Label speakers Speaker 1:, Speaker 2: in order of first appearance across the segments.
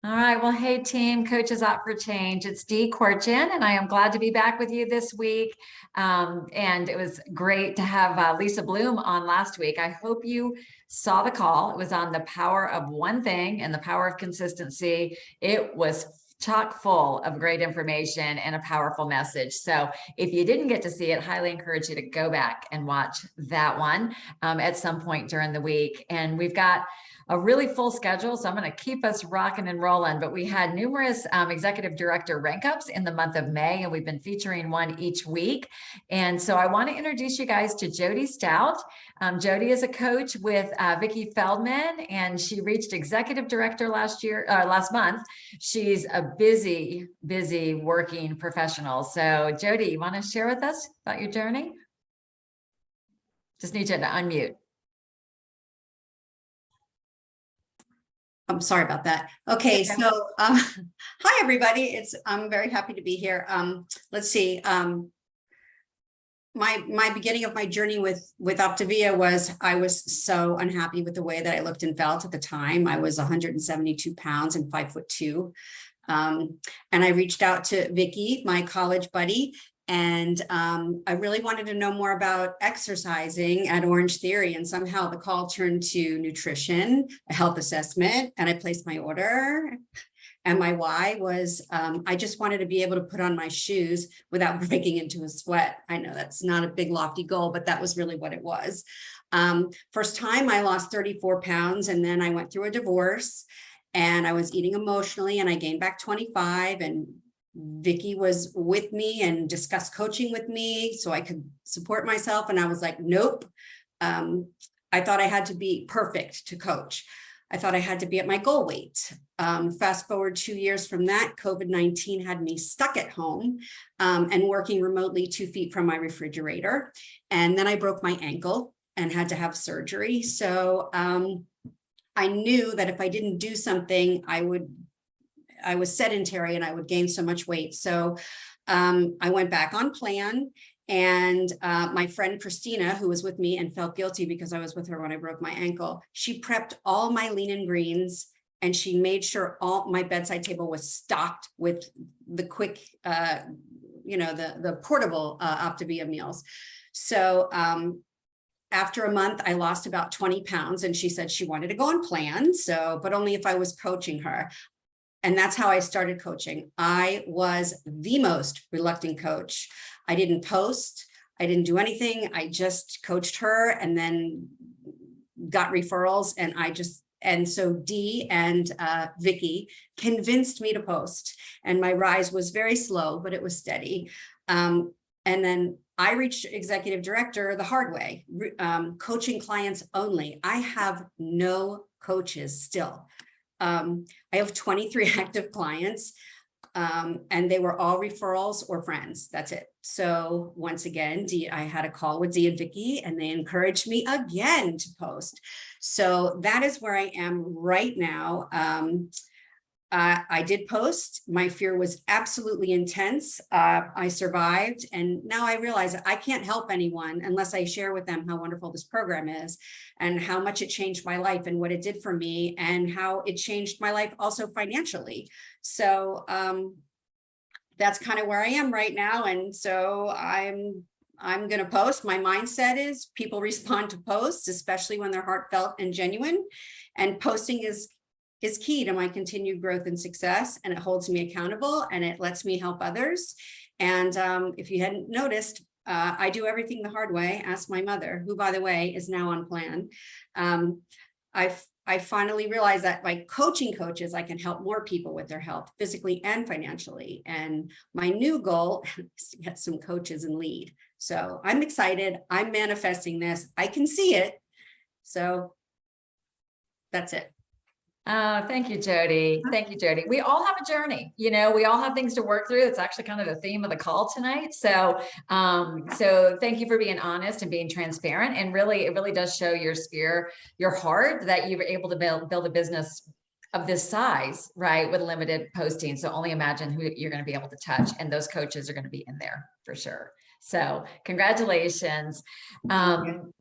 Speaker 1: All right. Well, hey, team, Coaches Out for Change. It's Dee Corchin, and I am glad to be back with you this week. And it was great to have Lisa Bloom on last week. I hope you saw the call. It was on the power of one thing and the power of consistency. It was chock full of great information and a powerful message. So if you didn't get to see it, highly encourage you to go back and watch that one at some point during the week. And we've got a really full schedule, so I'm going to keep us rocking and rolling. But we had numerous executive director rank ups in the month of May, and we've been featuring one each week. And so I want to introduce you guys to Jodi Stout. Jodi is a coach with Vicki Feldman, and she reached executive director last month. She's a busy working professional. So Jodi, you want to share with us about your journey? Just need you to unmute.
Speaker 2: I'm sorry about that. Okay, so hi everybody. I'm very happy to be here. Let's see. My beginning of my journey with Optavia was I was so unhappy with the way that I looked and felt at the time. I was 172 pounds and 5'2". And I reached out to Vicki, my college buddy, and I really wanted to know more about exercising at Orange Theory, and somehow the call turned to nutrition, a health assessment, and I placed my order. And my why was I just wanted to be able to put on my shoes without breaking into a sweat. I know that's not a big lofty goal, but that was really what it was. First time I lost 34 pounds, and then I went through a divorce, and I was eating emotionally, and I gained back 25, and Vicki was with me and discussed coaching with me so I could support myself. And I was like, nope. I thought I had to be perfect to coach. I thought I had to be at my goal weight. Fast forward 2 years from that, COVID-19 had me stuck at home and working remotely 2 feet from my refrigerator. And then I broke my ankle and had to have surgery. So I knew that if I didn't do something, I was sedentary and I would gain so much weight. So I went back on plan, and my friend Christina, who was with me and felt guilty because I was with her when I broke my ankle, she prepped all my lean and greens, and she made sure all my bedside table was stocked with the quick, the portable Optavia meals. So after a month, I lost about 20 pounds, and she said she wanted to go on plan. So, but only if I was coaching her. And that's how I started coaching. I was the most reluctant coach. I didn't post. I didn't do anything. I just coached her and then got referrals. And so Dee and Vicki convinced me to post. And my rise was very slow, but it was steady. And then I reached executive director the hard way, coaching clients only. I have no coaches still. I have 23 active clients, and they were all referrals or friends. That's it. So once again, I had a call with Dee and Vicki, and they encouraged me again to post. So that is where I am right now. I did post. My fear was absolutely intense. I survived. And now I realize that I can't help anyone unless I share with them how wonderful this program is and how much it changed my life and what it did for me and how it changed my life also financially. So that's kind of where I am right now. And so I'm going to post. My mindset is people respond to posts, especially when they're heartfelt and genuine. And posting is key to my continued growth and success, and it holds me accountable and it lets me help others. And if you hadn't noticed, I do everything the hard way. Ask my mother, who, by the way, is now on plan. I finally realized that by coaching coaches, I can help more people with their health, physically and financially. And my new goal is to get some coaches and lead. So I'm excited. I'm manifesting this. I can see it. So that's it.
Speaker 1: Thank you, Jodi. Thank you, Jodi. We all have a journey, we all have things to work through. It's actually kind of the theme of the call tonight. So, so thank you for being honest and being transparent. And really, it really does show your sphere, your heart, that you were able to build a business of this size, right, with limited posting. So only imagine who you're going to be able to touch, and those coaches are going to be in there for sure. So congratulations.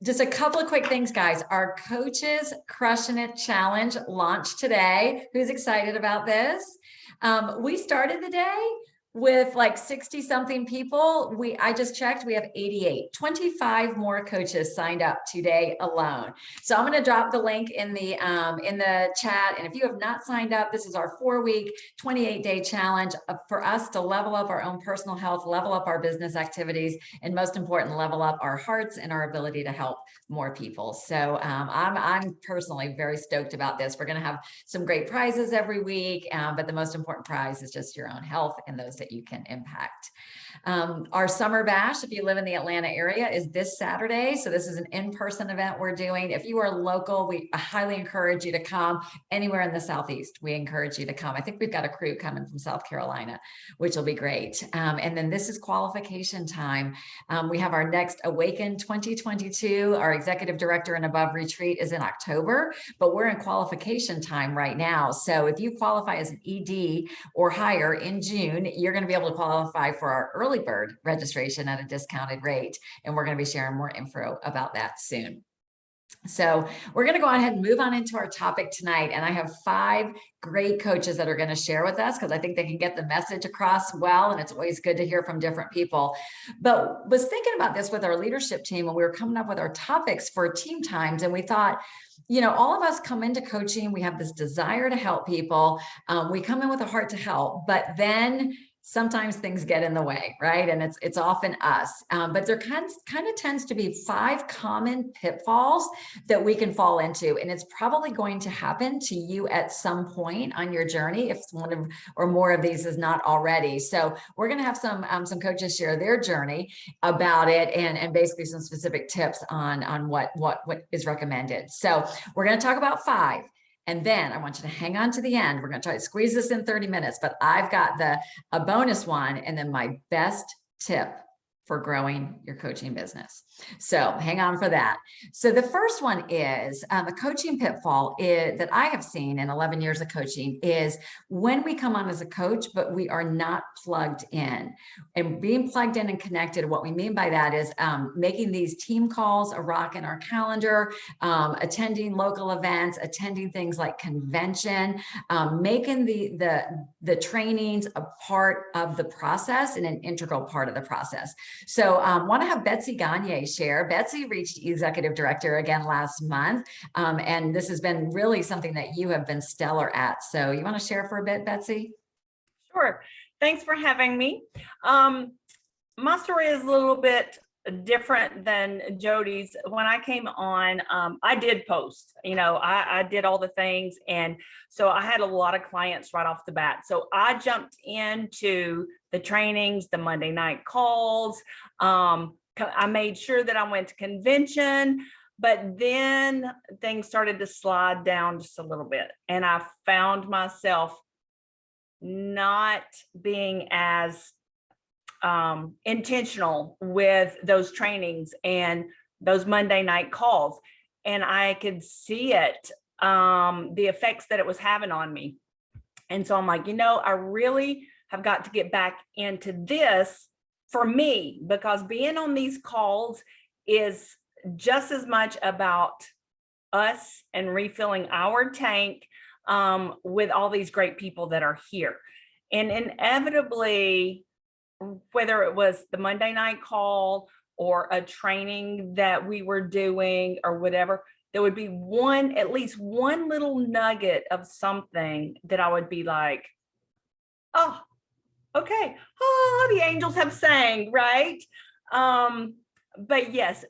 Speaker 1: Just a couple of quick things, guys. Our Coaches Crushing It Challenge launched today. Who's excited about this? We started the day with like 60 something people. I just checked, we have 88, 25 more coaches signed up today alone. So I'm going to drop the link in the chat. And if you have not signed up, this is our 4-week, 28-day challenge for us to level up our own personal health, level up our business activities, and most important, level up our hearts and our ability to help more people. So I'm personally very stoked about this. We're going to have some great prizes every week, but the most important prize is just your own health and those that you can impact. Our summer bash, if you live in the Atlanta area, is this Saturday. So this is an in-person event we're doing. If you are local, we highly encourage you to come. Anywhere in the Southeast, we encourage you to come. I think we've got a crew coming from South Carolina, which will be great. And then this is qualification time. We have our next Awaken 2022. Our executive director and above retreat is in October, but we're in qualification time right now. So if you qualify as an ED or higher in June, you're going to be able to qualify for our early bird registration at a discounted rate. And we're going to be sharing more info about that soon. So we're going to go ahead and move on into our topic tonight. And I have 5 great coaches that are going to share with us because I think they can get the message across well. And it's always good to hear from different people. But was thinking about this with our leadership team when we were coming up with our topics for team times. And we thought, you know, all of us come into coaching. We have this desire to help people. We come in with a heart to help, but then sometimes things get in the way, right? And it's often us. But there kind of tends to be 5 common pitfalls that we can fall into. And it's probably going to happen to you at some point on your journey if one of or more of these is not already. So we're going to have some coaches share their journey about it and basically some specific tips on what is recommended. So we're going to talk about 5. And then I want you to hang on to the end. We're going to try to squeeze this in 30 minutes, but I've got a bonus one and then my best tip for growing your coaching business. So hang on for that. So the first one is the coaching pitfall that I have seen in 11 years of coaching is when we come on as a coach, but we are not plugged in. And being plugged in and connected, what we mean by that is making these team calls a rock in our calendar, attending local events, attending things like convention, making the trainings a part of the process and an integral part of the process. So want to have BETSY GAGNE share. BETSY reached executive director again last month. And this has been really something that you have been stellar at. So you want to share for a bit, BETSY?
Speaker 3: Sure. Thanks for having me. My story is a little bit different than Jodi's. When I came on, I did post, you know, I did all the things. And so I had a lot of clients right off the bat. So I jumped into the trainings, the Monday night calls. I made sure that I went to convention, but then things started to slide down just a little bit. And I found myself not being as intentional with those trainings and those Monday night calls. And I could see it, the effects that it was having on me. And so I'm like, you know, I really have got to get back into this for me, because being on these calls is just as much about us and refilling our tank with all these great people that are here. And inevitably, whether it was the Monday night call or a training that we were doing or whatever, there would be at least one little nugget of something that I would be like, oh, okay. Oh, the angels have sang, right? But yes,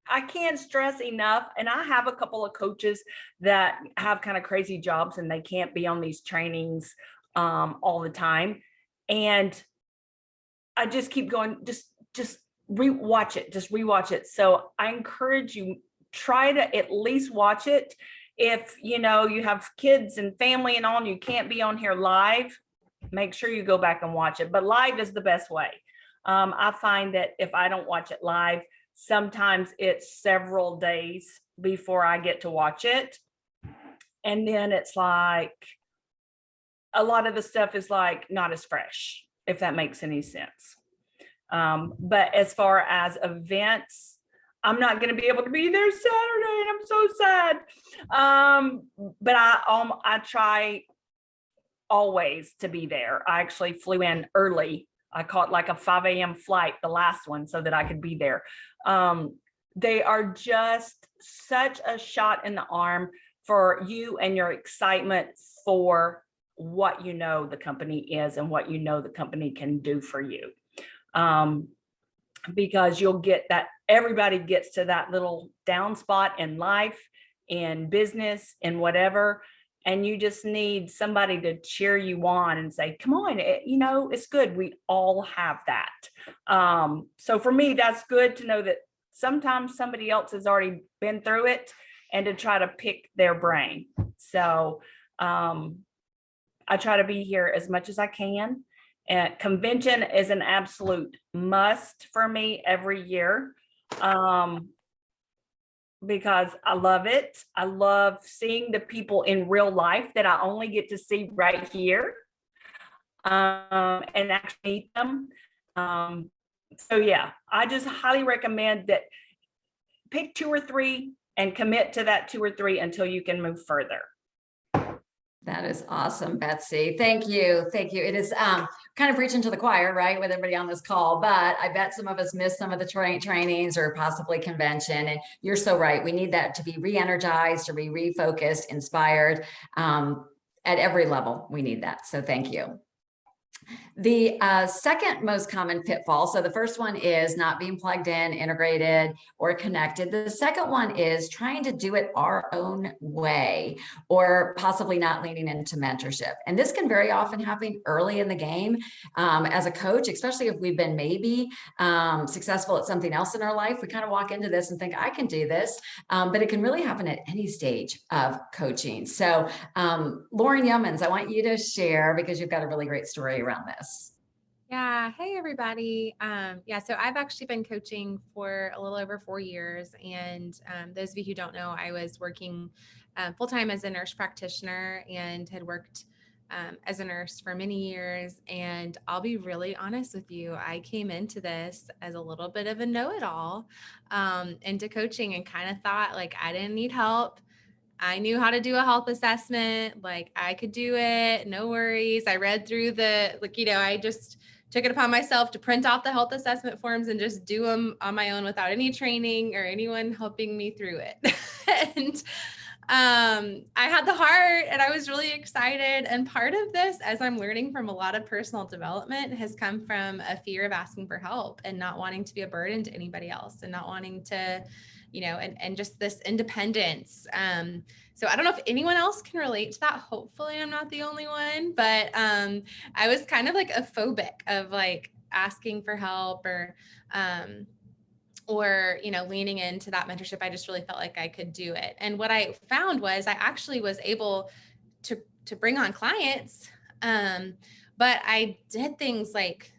Speaker 3: I can't stress enough. And I have a couple of coaches that have kind of crazy jobs and they can't be on these trainings all the time. And I just keep going, just rewatch it. So I encourage you, try to at least watch it. If you know you have kids and family and all, and you can't be on here live, make sure you go back and watch it. But live is the best way. I find that if I don't watch it live, sometimes it's several days before I get to watch it. And then it's like, a lot of the stuff is like not as fresh, if that makes any sense. But as far as events, I'm not going to be able to be there Saturday, and I'm so sad. But I try always to be there. I actually flew in early. I caught like a 5 a.m. flight, the last one, so that I could be there. They are just such a shot in the arm for you and your excitement for what you know the company is and what you know the company can do for you. Because you'll get that, everybody gets to that little down spot in life, in business, in whatever, and you just need somebody to cheer you on and say, come on, it's good. We all have that. So for me, that's good to know that sometimes somebody else has already been through it, and to try to pick their brain. So I try to be here as much as I can. And convention is an absolute must for me every year, because I love it. I love seeing the people in real life that I only get to see right here, and actually meet them. So yeah, I just highly recommend that pick 2 or 3 and commit to that 2 or 3 until you can move further.
Speaker 1: That is awesome, Betsy. Thank you. Thank you. It is kind of preaching to the choir, right, with everybody on this call, but I bet some of us missed some of the trainings or possibly convention. And you're so right. We need that to be re-energized, to be refocused, inspired. At every level, we need that. So thank you. The second most common pitfall, so the first one is not being plugged in, integrated, or connected. The second one is trying to do it our own way, or possibly not leaning into mentorship. And this can very often happen early in the game as a coach, especially if we've been maybe successful at something else in our life. We kind of walk into this and think, I can do this, but it can really happen at any stage of coaching. So Lauren Youmans, I want you to share, because you've got a really great story around this.
Speaker 4: Yeah. Hey, everybody. So I've actually been coaching for a little over 4 years. And those of you who don't know, I was working full-time as a nurse practitioner and had worked as a nurse for many years. And I'll be really honest with you, I came into this as a little bit of a know-it-all into coaching, and kind of thought like I didn't need help. I knew how to do a health assessment. Like I could do it. No worries. I read through I just took it upon myself to print off the health assessment forms and just do them on my own without any training or anyone helping me through it. And I had the heart, and I was really excited. And part of this, as I'm learning from a lot of personal development, has come from a fear of asking for help and not wanting to be a burden to anybody else, and not wanting to, and just this independence. So I don't know if anyone else can relate to that. Hopefully I'm not the only one, but I was kind of like a phobic of like asking for help or leaning into that mentorship. I just really felt like I could do it. And what I found was I actually was able to bring on clients, but I did things like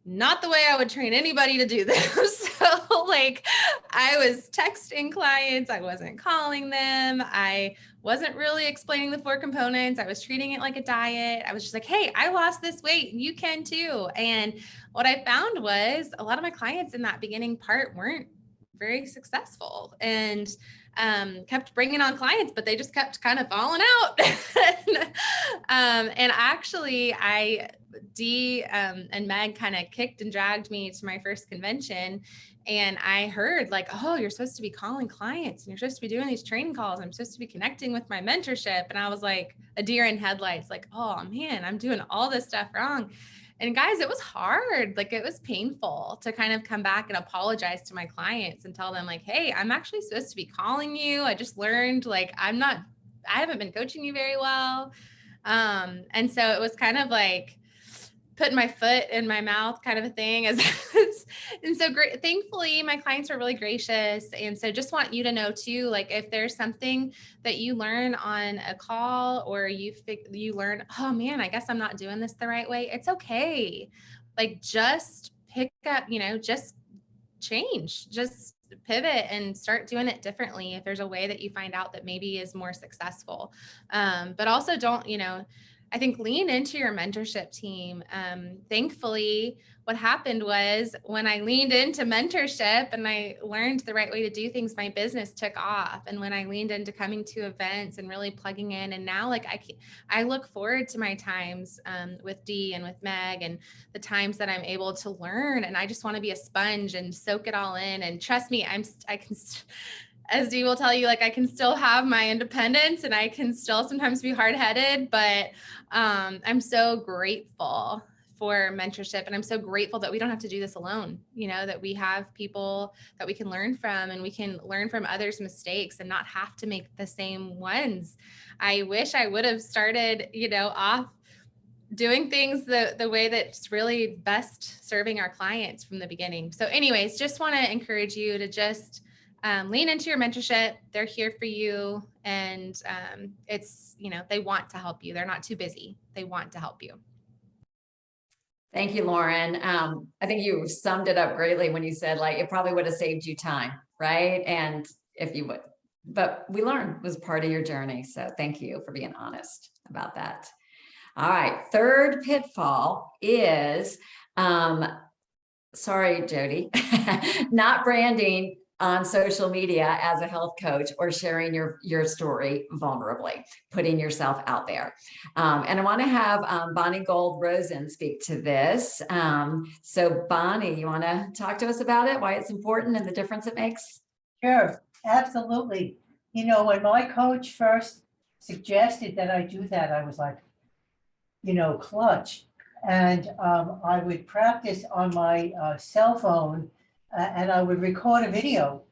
Speaker 4: not the way I would train anybody to do this. So like I was texting clients, I wasn't calling them, I wasn't really explaining the 4 components. I was treating it like a diet. I was just like, hey, I lost this weight, you can too. And what I found was a lot of my clients in that beginning part weren't very successful, and kept bringing on clients, but they just kept kind of falling out. And actually Dee and Meg kind of kicked and dragged me to my first convention. And I heard like, oh, you're supposed to be calling clients and you're supposed to be doing these training calls. I'm supposed to be connecting with my mentorship. And I was like a deer in headlights, like, oh man, I'm doing all this stuff wrong. And guys, it was hard. Like it was painful to kind of come back and apologize to my clients and tell them like, hey, I'm actually supposed to be calling you. I just learned like, I haven't been coaching you very well. And so it was kind of like putting my foot in my mouth kind of a thing. And so great. Thankfully, my clients were really gracious. And so just want you to know too, like if there's something that you learn on a call or you learn, oh man, I guess I'm not doing this the right way. It's okay. Like just pick up, just change, just pivot and start doing it differently. If there's a way that you find out that maybe is more successful. But also don't, I think lean into your mentorship team. Thankfully, what happened was when I leaned into mentorship and I learned the right way to do things, my business took off. And when I leaned into coming to events and really plugging in, and now like I look forward to my times with Dee and with Meg and the times that I'm able to learn. And I just want to be a sponge and soak it all in. And trust me, I can. As Dee will tell you, like I can still have my independence and I can still sometimes be hard-headed, but I'm so grateful for mentorship. And I'm so grateful that we don't have to do this alone, you know, that we have people that we can learn from and we can learn from others' mistakes and not have to make the same ones. I wish I would have started, you know, off doing things the way that's really best serving our clients from the beginning. So anyways, just want to encourage you to just lean into your mentorship. They're here for you. And it's, you know, they want to help you. They're not too busy. They want to help you.
Speaker 1: Thank you, Lauren. I think you summed it up greatly when you said like, it probably would have saved you time, right? And if you would, but we learned was part of your journey. So thank you for being honest about that. All right. Third pitfall is, sorry, Jodi, not branding on social media as a health coach or sharing your story vulnerably, putting yourself out there. And I want to have Bonnie Gold Rosen speak to this. So Bonnie, you want to talk to us about it, why it's important and the difference it makes?
Speaker 5: Sure, absolutely. You know, when my coach first suggested that I do that, I was like, you know, clutch. And I would practice on my cell phone and I would record a video.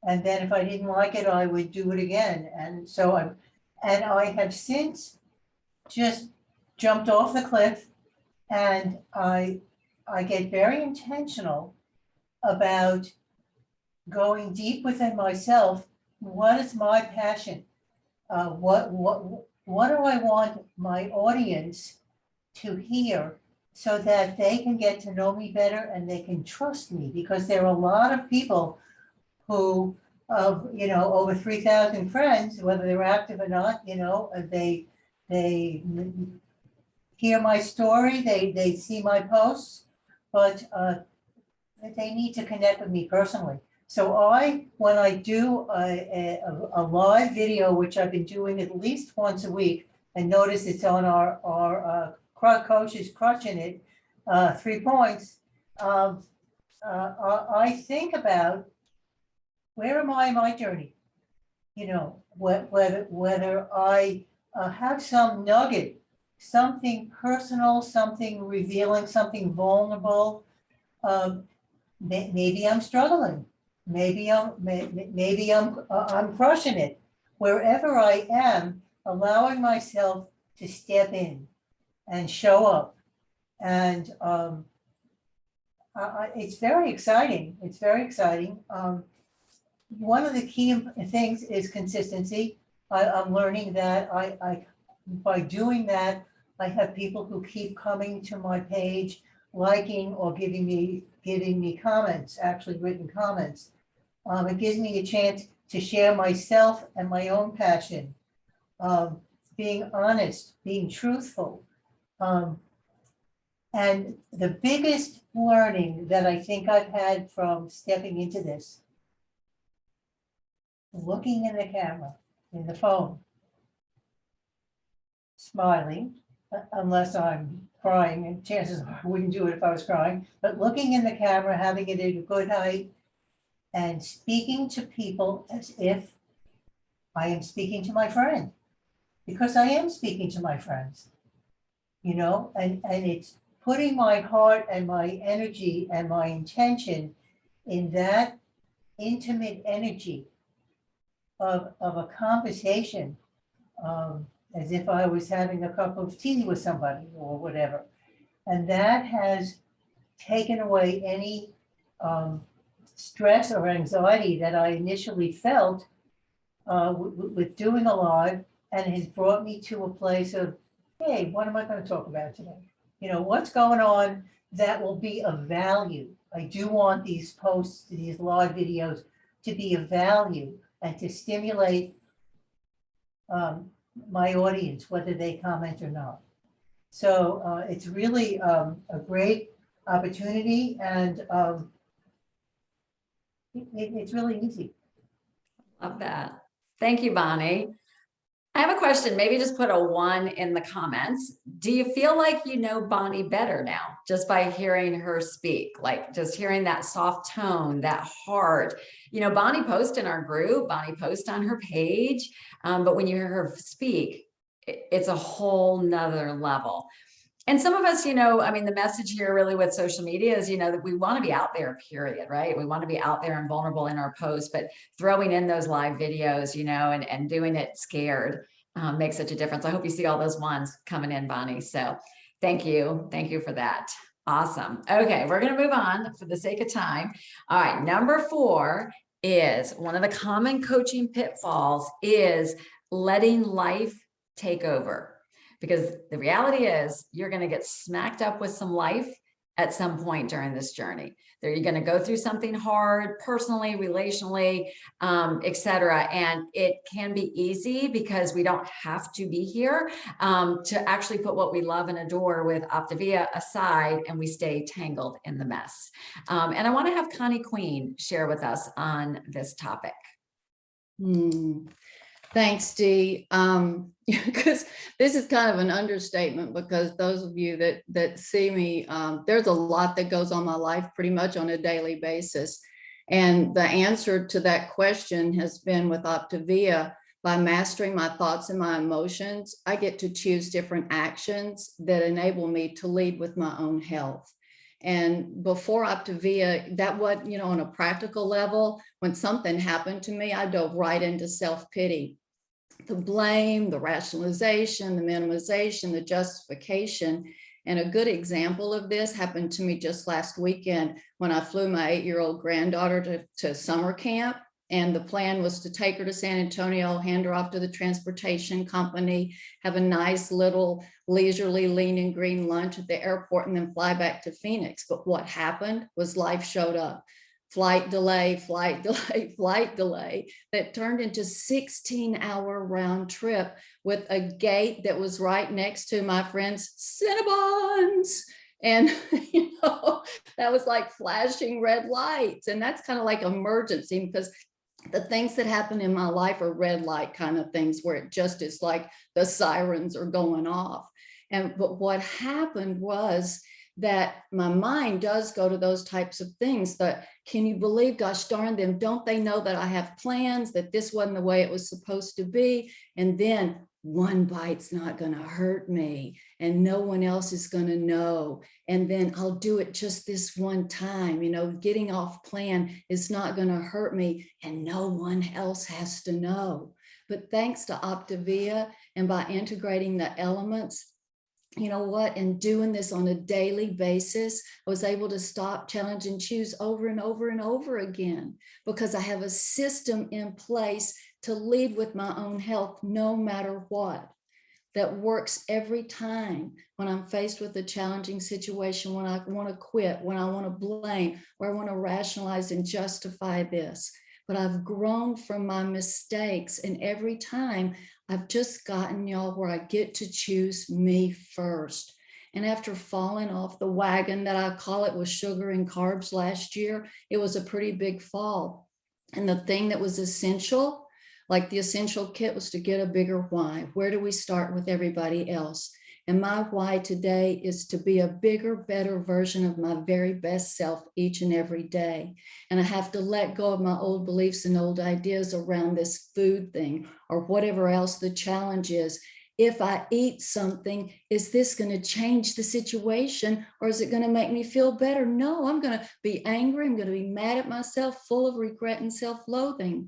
Speaker 5: And then if I didn't like it, I would do it again. And so I have since just jumped off the cliff, and I get very intentional about going deep within myself. What is my passion? What do I want my audience to hear so that they can get to know me better and they can trust me? Because there are a lot of people who, you know, over 3,000 friends, whether they're active or not, you know, they hear my story, they see my posts, but they need to connect with me personally. So when I do a live video, which I've been doing at least once a week, and notice it's on our coach is crushing it, 3 points. I think about where am I in my journey? You know, whether I have some nugget, something personal, something revealing, something vulnerable. Maybe I'm struggling. Maybe I'm crushing it. Wherever I am, allowing myself to step in and show up, and it's very exciting. It's very exciting. One of the key things is consistency. I'm learning that by doing that, I have people who keep coming to my page, liking or giving me comments, actually written comments. It gives me a chance to share myself and my own passion, being honest, being truthful. And the biggest learning that I think I've had from stepping into this, looking in the camera, in the phone, smiling, unless I'm crying, and chances are I wouldn't do it if I was crying, but looking in the camera, having it at a good height, and speaking to people as if I am speaking to my friend, because I am speaking to my friends, you know, and it's putting my heart and my energy and my intention in that intimate energy of a conversation, as if I was having a cup of tea with somebody or whatever. And that has taken away any stress or anxiety that I initially felt with doing a live, and has brought me to a place of, hey, what am I going to talk about today? You know, what's going on that will be of value? I do want these posts, these live videos to be of value and to stimulate my audience, whether they comment or not. So it's really a great opportunity, and it's really easy.
Speaker 1: Love that. Thank you, Bonnie. I have a question. Maybe just put a 1 in the comments. Do you feel like you know Bonnie better now just by hearing her speak? Like just hearing that soft tone, that heart. You know, Bonnie posts in our group, Bonnie posts on her page, but when you hear her speak, it's a whole nother level. And some of us, you know, I mean, the message here really with social media is, you know, that we want to be out there, period, right? We want to be out there and vulnerable in our posts, but throwing in those live videos, you know, and doing it scared makes such a difference. I hope you see all those ones coming in, Bonnie. So thank you. Thank you for that. Awesome. Okay, we're going to move on for the sake of time. All right, number 4 is one of the common coaching pitfalls is letting life take over. Because the reality is you're going to get smacked up with some life at some point during this journey. You're going to go through something hard, personally, relationally, etc. And it can be easy because we don't have to be here to actually put what we love and adore with Optavia aside, and we stay tangled in the mess. And I want to have Connie Queen share with us on this topic.
Speaker 6: Thanks, Dee. Because this is kind of an understatement, because those of you that see me, there's a lot that goes on my life pretty much on a daily basis. And the answer to that question has been with Optavia. By mastering my thoughts and my emotions, I get to choose different actions that enable me to lead with my own health. And before Optavia, that was, you know, on a practical level, when something happened to me, I dove right into self-pity. The blame, the rationalization, the minimization, the justification. And a good example of this happened to me just last weekend when I flew my 8-year-old granddaughter to summer camp. And the plan was to take her to San Antonio, hand her off to the transportation company, have a nice little leisurely lean and green lunch at the airport, and then fly back to Phoenix. But what happened was life showed up. Flight delay, flight delay, flight delay, that turned into 16-hour round trip with a gate that was right next to my friend's Cinnabons. And, you know, that was like flashing red lights. And that's kind of like emergency, because the things that happen in my life are red light kind of things where it just is like the sirens are going off. But what happened was that my mind does go to those types of things. That, can you believe, gosh darn them, don't they know that I have plans, that this wasn't the way it was supposed to be? And then one bite's not going to hurt me, and no one else is going to know. And then I'll do it just this one time. You know, getting off plan is not going to hurt me, and no one else has to know. But thanks to Optavia, and by integrating the elements, you know what, and doing this on a daily basis, I was able to stop, challenge, and choose over and over and over again, because I have a system in place to lead with my own health no matter what, that works every time when I'm faced with a challenging situation, when I want to quit, when I want to blame, or I want to rationalize and justify this. But I've grown from my mistakes, and every time I've just gotten, y'all, where I get to choose me first. And after falling off the wagon, that I call it, with sugar and carbs last year, it was a pretty big fall. And the thing that was essential, like the essential kit, was to get a bigger why. Where do we start with everybody else? And my why today is to be a bigger, better version of my very best self each and every day. And I have to let go of my old beliefs and old ideas around this food thing, or whatever else the challenge is. If I eat something, is this going to change the situation, or is it going to make me feel better? No, I'm going to be angry. I'm going to be mad at myself, full of regret and self-loathing.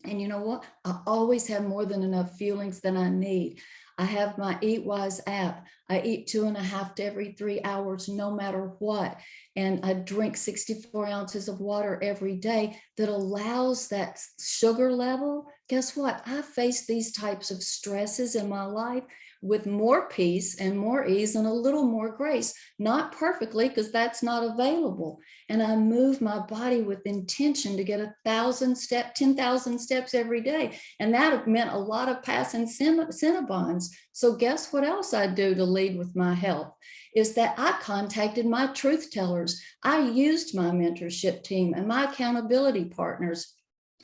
Speaker 6: And you know what? I always have more than enough feelings than I need. I have my Eat Wise app. I eat 2.5 to every 3 hours, no matter what. And I drink 64 ounces of water every day that allows that sugar level. Guess what? I face these types of stresses in my life with more peace and more ease and a little more grace. Not perfectly, because that's not available. And I move my body with intention to get 1,000 steps, 10,000 steps every day. And that meant a lot of passing Cinnabons. So guess what else I do to lead with my health? Is that I contacted my truth tellers. I used my mentorship team and my accountability partners.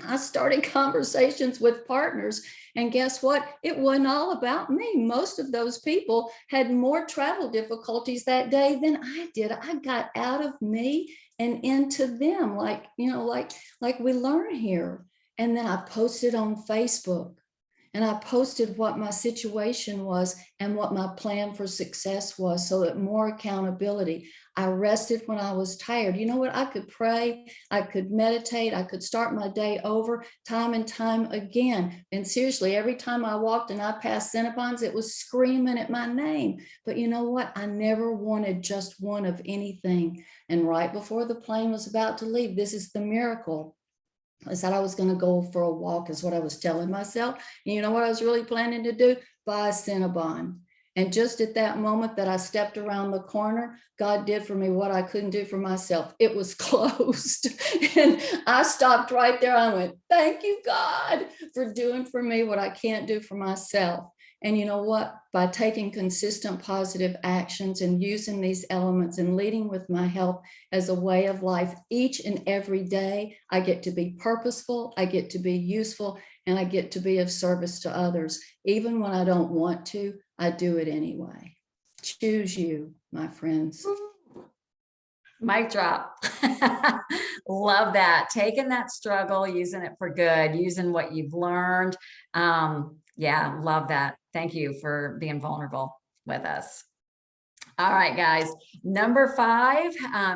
Speaker 6: I started conversations with partners, and guess what? It wasn't all about me. Most of those people had more travel difficulties that day than I did. I got out of me and into them, like, you know, like we learn here. And then I posted on Facebook. And I posted what my situation was and what my plan for success was, so that more accountability. I rested when I was tired. You know what? I could pray, I could meditate, I could start my day over time and time again. And seriously, every time I walked and I passed Cinnabons, it was screaming at my name. But you know what? I never wanted just one of anything. And right before the plane was about to leave, this is the miracle. I said I was going to go for a walk, is what I was telling myself. And you know what I was really planning to do? Buy a Cinnabon. And just at that moment that I stepped around the corner, God did for me what I couldn't do for myself. It was closed. And I stopped right there. I went, thank you, God, for doing for me what I can't do for myself. And you know what? By taking consistent positive actions and using these elements and leading with my health as a way of life each and every day, I get to be purposeful, I get to be useful, and I get to be of service to others. Even when I don't want to, I do it anyway. Choose you, my friends.
Speaker 1: Mic drop. Love that. Taking that struggle, using it for good, using what you've learned. Yeah, love that. Thank you for being vulnerable with us. All right, guys. Number 5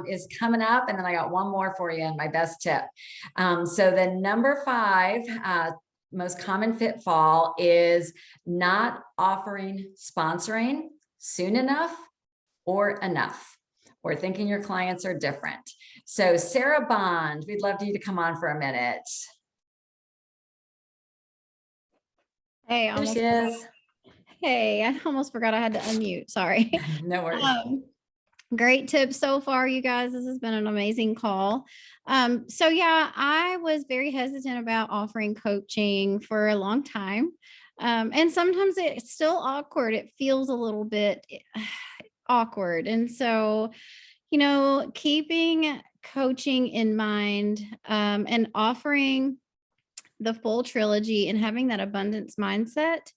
Speaker 1: is coming up, and then I got one more for you and my best tip. So the number 5 most common pitfall is not offering sponsoring soon enough or enough, or thinking your clients are different. So Sara Bond, we'd love you to come on for a minute.
Speaker 7: Hey,
Speaker 1: There she is.
Speaker 7: Hey, I almost forgot I had to unmute. Sorry.
Speaker 1: No worries.
Speaker 7: Great tips so far, you guys. This has been an amazing call. So yeah, I was very hesitant about offering coaching for a long time. And sometimes it's still awkward. It feels a little bit awkward. And so, you know, keeping coaching in mind, and offering the full trilogy and having that abundance mindset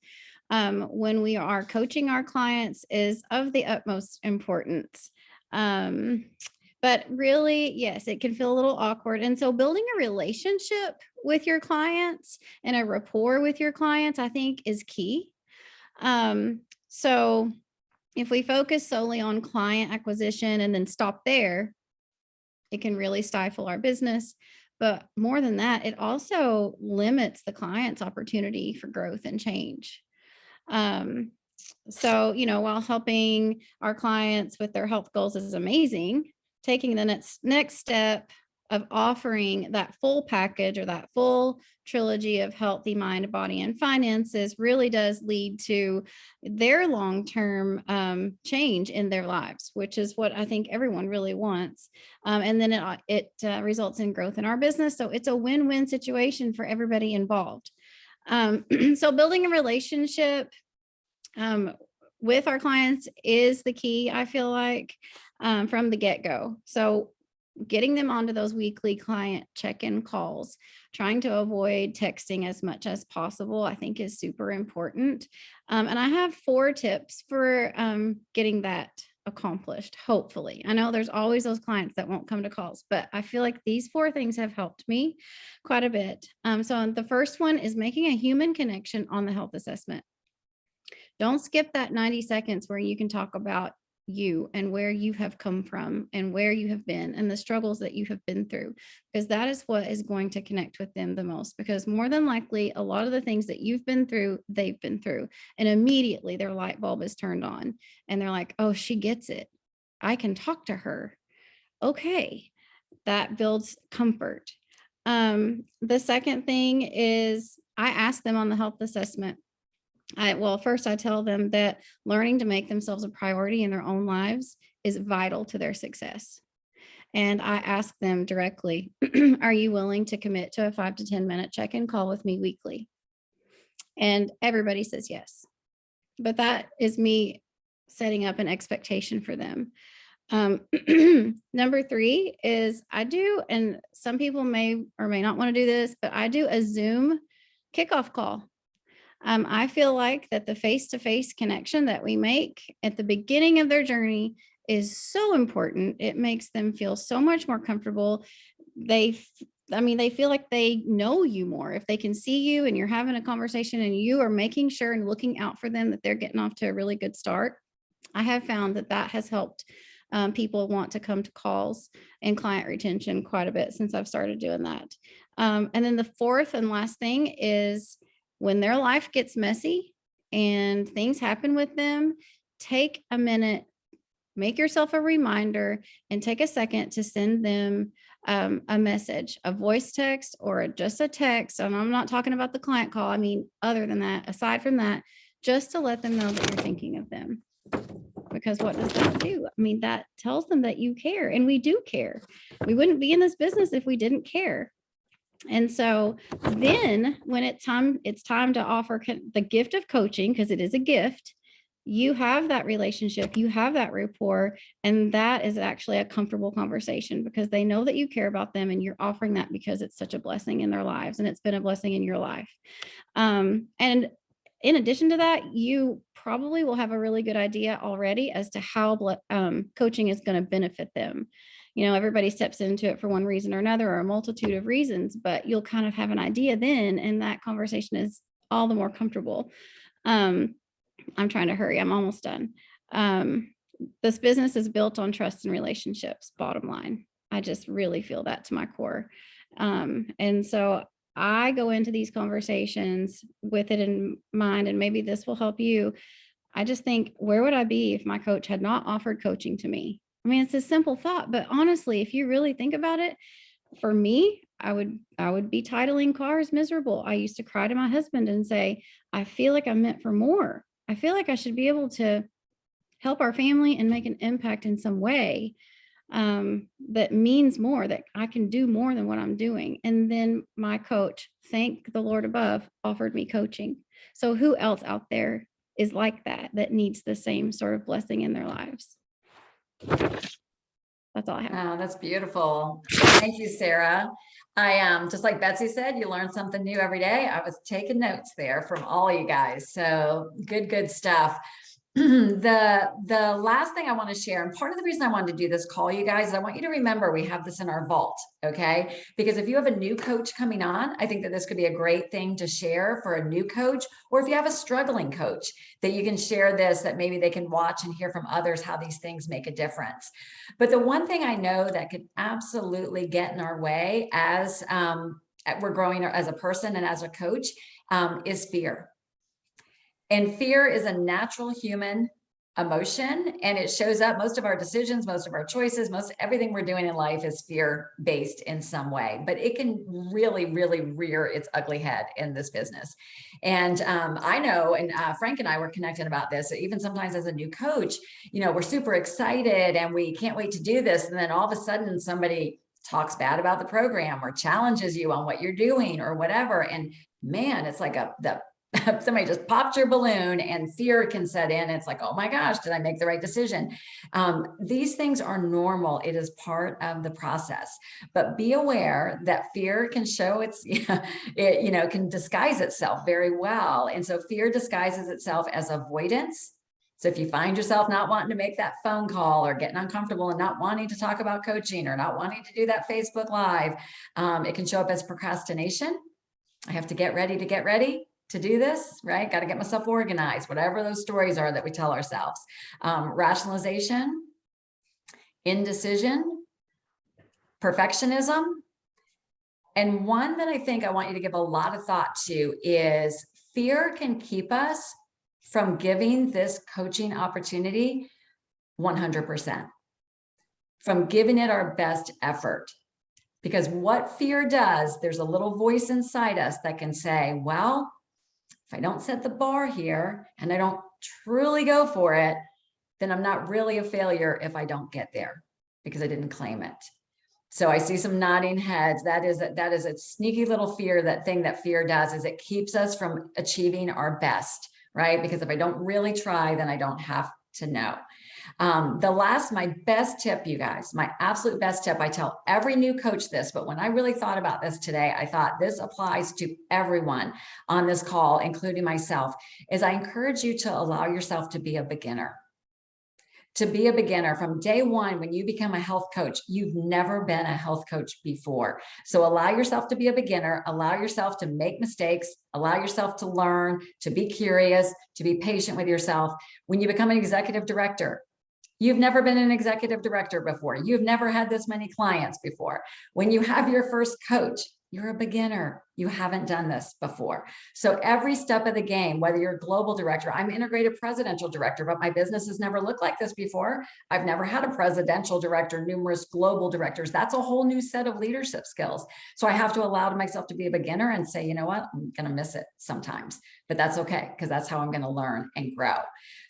Speaker 7: when we are coaching our clients is of the utmost importance. But really, yes, it can feel a little awkward. And so building a relationship with your clients and a rapport with your clients, I think, is key. So if we focus solely on client acquisition and then stop there, it can really stifle our business. But more than that, it also limits the client's opportunity for growth and change. So, you know, while helping our clients with their health goals is amazing, taking the next step of offering that full package or that full trilogy of healthy mind, body, and finances really does lead to their long-term change in their lives, which is what I think everyone really wants. And then it results in growth in our business. So it's a win-win situation for everybody involved. So building a relationship with our clients is the key, I feel like, from the get-go. So getting them onto those weekly client check-in calls, trying to avoid texting as much as possible, I think is super important. And I have 4 tips for getting that accomplished, hopefully. I know there's always those clients that won't come to calls, but I feel like these 4 things have helped me quite a bit. So the first one is making a human connection on the health assessment. Don't skip that 90 seconds where you can talk about you and where you have come from and where you have been and the struggles that you have been through, because that is what is going to connect with them the most. Because more than likely, a lot of the things that you've been through, they've been through, and immediately their light bulb is turned on and they're like, oh, she gets it. I can talk to her. Okay. That builds comfort. The second thing is I ask them on the health assessment. First I tell them that learning to make themselves a priority in their own lives is vital to their success. And I ask them directly, are you willing to commit to a 5 to 10 minute check-in call with me weekly? And everybody says yes. But that is me setting up an expectation for them. Number 3 is I do, and some people may or may not want to do this, but I do a Zoom kickoff call. I feel like that the face-to-face connection that we make at the beginning of their journey is so important. It makes them feel so much more comfortable. They feel like they know you more. If they can see you and you're having a conversation and you are making sure and looking out for them that they're getting off to a really good start. I have found that that has helped people want to come to calls and client retention quite a bit since I've started doing that. And then the fourth and last thing is when their life gets messy and things happen with them, take a minute, make yourself a reminder, and take a second to send them a message, a voice text or just a text. And I'm not talking about the client call. I mean, other than that, aside from that, just to let them know that you're thinking of them. Because what does that do? I mean, that tells them that you care, and we do care. We wouldn't be in this business if we didn't care. And so then when it's time to offer the gift of coaching, because it is a gift, you have that relationship, you have that rapport, and that is actually a comfortable conversation because they know that you care about them and you're offering that because it's such a blessing in their lives and it's been a blessing in your life. And in addition to that, you probably will have a really good idea already as to how coaching is going to benefit them. You know, everybody steps into it for one reason or another, or a multitude of reasons, but you'll kind of have an idea then, and that conversation is all the more comfortable. I'm trying to hurry. I'm almost done. This business is built on trust and relationships, bottom line. I just really feel that to my core. And so I go into these conversations with it in mind, and maybe this will help you. I just think, where would I be if my coach had not offered coaching to me? I mean, it's a simple thought, but honestly, if you really think about it, for me, I would be titling cars miserable. I used to cry to my husband and say, I feel like I'm meant for more. I feel like I should be able to help our family and make an impact in some way that means more, that I can do more than what I'm doing. And then my coach, thank the Lord above, offered me coaching. So who else out there is like that needs the same sort of blessing in their lives? That's all I have.
Speaker 1: Wow, that's beautiful. Thank you, Sarah. I just like Betsy said, you learn something new every day. I was taking notes there from all you guys. So good stuff. The last thing I want to share, and part of the reason I wanted to do this call, you guys, is I want you to remember we have this in our vault, okay? Because if you have a new coach coming on, I think that this could be a great thing to share for a new coach, or if you have a struggling coach, that you can share this, that maybe they can watch and hear from others how these things make a difference. But the one thing I know that could absolutely get in our way as we're growing as a person and as a coach is fear. And fear is a natural human emotion, and it shows up. Most of our decisions, most of our choices, most everything we're doing in life is fear-based in some way, but it can really rear its ugly head in this business. And I know, and Frank and I were connected about this, even sometimes as a new coach, you know, we're super excited and we can't wait to do this. And then all of a sudden somebody talks bad about the program or challenges you on what you're doing or whatever. And man, it's like somebody just popped your balloon and fear can set in. It's like, oh my gosh, did I make the right decision? These things are normal. It is part of the process, but be aware that fear can show can disguise itself very well. And so fear disguises itself as avoidance. So if you find yourself not wanting to make that phone call or getting uncomfortable and not wanting to talk about coaching or not wanting to do that Facebook Live, it can show up as procrastination. I have to get ready to get ready. to do this, right? Got to get myself organized, whatever those stories are that we tell ourselves. Rationalization, indecision, perfectionism. And one that I think I want you to give a lot of thought to is fear can keep us from giving this coaching opportunity 100%, from giving it our best effort. Because what fear does, there's a little voice inside us that can say, well, if I don't set the bar here and I don't truly go for it, then I'm not really a failure if I don't get there because I didn't claim it. So I see some nodding heads. That is a sneaky little fear. That thing that fear does is it keeps us from achieving our best, right? Because if I don't really try, then I don't have to know. My best tip, you guys, my absolute best tip, I tell every new coach this, but when I really thought about this today, I thought this applies to everyone on this call, including myself, is I encourage you to allow yourself to be a beginner. To be a beginner from day one, when you become a health coach, you've never been a health coach before. So allow yourself to be a beginner, allow yourself to make mistakes, allow yourself to learn, to be curious, to be patient with yourself. When you become an executive director, you've never been an executive director before. You've never had this many clients before. When you have your first coach, you're a beginner. You haven't done this before. So every step of the game, whether you're a global director, I'm integrated presidential director, but my business has never looked like this before. I've never had a presidential director, numerous global directors. That's a whole new set of leadership skills. So I have to allow myself to be a beginner and say, you know what, I'm going to miss it sometimes, but that's okay, because that's how I'm going to learn and grow.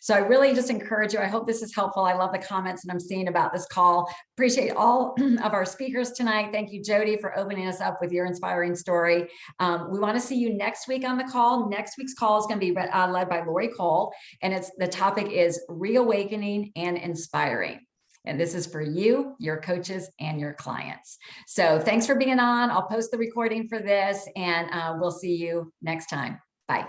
Speaker 1: So I really just encourage you. I hope this is helpful. I love the comments that I'm seeing about this call. Appreciate all of our speakers tonight. Thank you, Jodi, for opening us up with your inspiring story. We want to see you next week on the call. Next week's call is going to be led by Lori Cole, and the topic is reawakening and inspiring. And this is for you, your coaches, and your clients. So thanks for being on. I'll post the recording for this, and we'll see you next time. Bye.